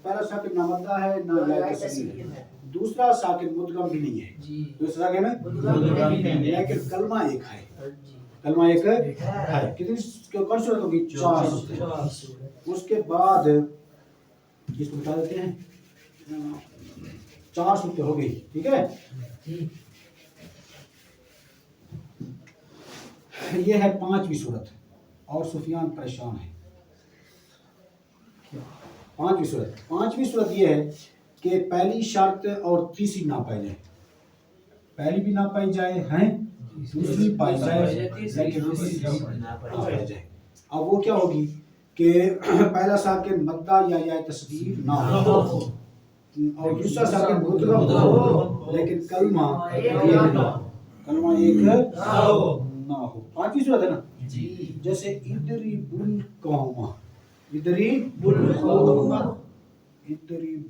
پہلا ساکن نہ مدہ ہے نہ یا تسغیر ہے، دوسرا ساکن مدغم بھی نہیں ہے، دوسرا ساکن مدغم بھی نہیں ہے، لیکن کلمہ ایک ہے، کلمہ ایک ہے۔ کتنی کون سی صورت ہوگی؟ 4 صورت۔ اس کے بعد اس کو بتا دیتے ہیں 4 صورتیں ہو گئی، ٹھیک ہے۔ یہ ہے 5ویں صورت اور سفیان پریشان ہے۔ 5ویں صورت یہ ہے کہ پہلی شرط اور تیسری نہ پائی جائے، پہلی بھی نہ پائی جائے ہیں، دوسری پائی جائے لیکن تیسری نہ پائی جائے۔ اب وہ کیا ہوگی کہ پہلا ساکن مدہ یا تصغیر نہ ہو اور دوسرا ساکن مدغم ہو لیکن کلمہ ایک نہ ہو۔ 5ویں صورت ہے نا، جیسے اضرب القوم، اضرب القوم، اضرب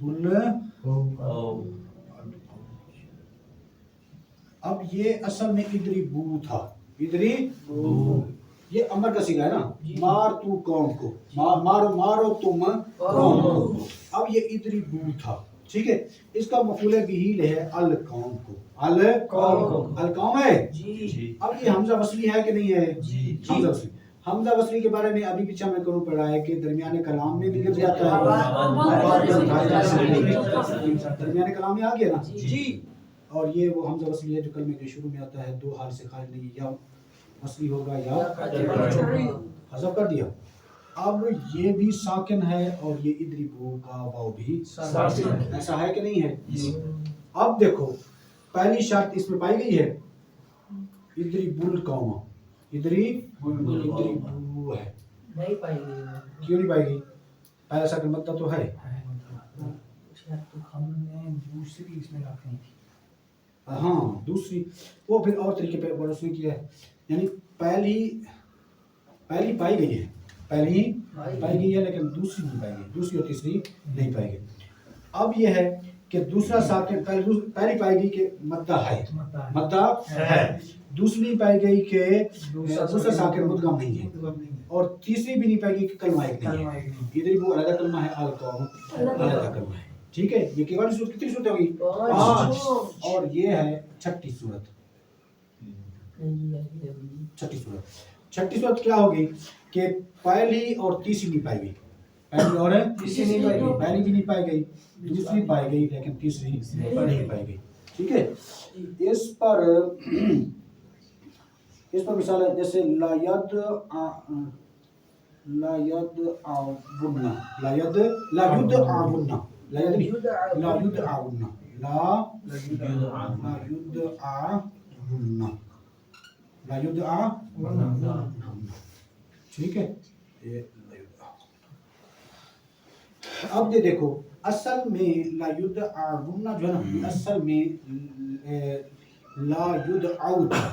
القوم۔ اب یہ اصل میں اضربو تھا، اضربو یہ امر کا صیغہ ہے نا، مار تو قوم کو، مارو تم قوم کو۔ اب یہ اضربو تھا، ٹھیک ہے۔ اس کا مفعول بھی ہے القوم کو، القوم ہے۔ اب یہ حمزہ وصلی ہے کہ نہیں ہے؟ حمزہ وصلی، حمزہ وصلی کے بارے میں ابھی پیچھے میں کروں پڑھا ہے کہ درمیان کلام میں بھی گر جاتا ہے، درمیان کلام میں آ گیا نا، اور یہ وہ حمزہ وصلی ہے جو کلمے کے شروع میں آتا ہے، 2 حال سے خارج نہیں، یا وصلی ہوگا یا حذف کر دیا۔ اب یہ بھی ساکن ہے اور یہ اضربو کا واو بھی ساکن ہے، ایسا ہے کہ نہیں ہے؟ اب دیکھو پہلی شرط اس میں پائی گئی ہے، اضربو القوم، اضربو ہے، نہیں پائی گئی۔ کیوں نہیں پائی گئی؟ پہلا ساکن مدہ تو ہے۔ ہم نے دوسری اس میں رکھنی تھی، ہاں دوسری وہ پھر اور طریقے پہ اس نے کیا ہے، یعنی پہلی پائی گئی ہے، پہلی پائی گئی ہے لیکن دوسری نہیں پائی گئی، دوسری اور تیسری نہیں پائی گئی۔ اب یہ ہے کہ دوسرا ساکن پہلی پائی گئی کہ مدہ ہے، مدہ ہے، دوسری پائی گئی کہ دوسرا ساکن مدغم نہیں ہے، اور تیسری بھی نہیں پائی گئی کہ کلمہ ایک نہیں ہے۔ اضربو علیحدہ کلمہ ہے، القوم علیحدہ کلمہ ہے، ٹھیک ہے۔ یہ کتنی صورت ہوگی؟ 5، اور یہ ہے 6ٹھی صورت۔ 6ٹھی صورت کیا ہوگی کہ پہلی اور تیسری نہیں پائی گئی، پہلی اور تیسری نہیں پائی گئی، پہلی بھی نہیں پائی گئی، دوسری پائی گئی لیکن تیسری نہیں پائی گئی، ٹھیک ہے۔ اس پر مثال ہے جیسے لا يدعون، ٹھیک ہے۔ اب یہ دیکھو اصل میں لا يدعون جو ہے نا، اصل میں لا يدعو تھا،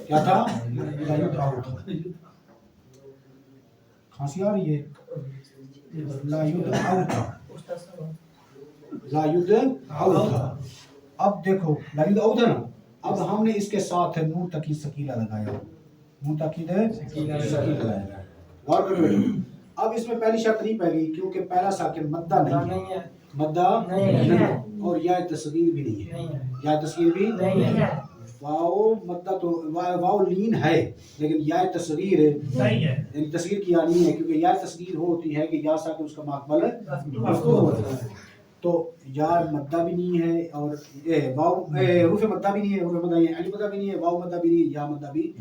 کیا تھا؟ لا يدعو تھا، کھانسی آ رہی ہے، لا يدعو تھا، لا يدعو تھا۔ اب دیکھو لا يدعو تھا نا، اب ہم نے اس کے ساتھ نون تاکید ثقیلہ لگایا، نون تاکید ثقیلہ لگایا، غور کرو بیٹھو۔ اب اس میں پہلی شرط نہیں پائی گئی کیونکہ پہلا ساکن مدہ نہیں ہے، مدہ نہیں ہے، اور یا تصغیر بھی نہیں ہے، یا تصغیر بھی نہیں ہے۔ واو مدہ تو واو لین ہے لیکن یا تصغیر نہیں ہے، یعنی تصغیر کیا نہیں ہے، کیونکہ یا تصغیر ہوتی ہے کہ یا ساکن اس کا ماقبل مفتوح ہوتا ہے، تو یا مدہ بھی نہیں ہے، اور واو حروف مدہ بھی نہیں ہے، حروف مدہ یہ علی مدہ بھی نہیں ہے، واو مدہ بھی نہیں ہے، یا مدہ بھی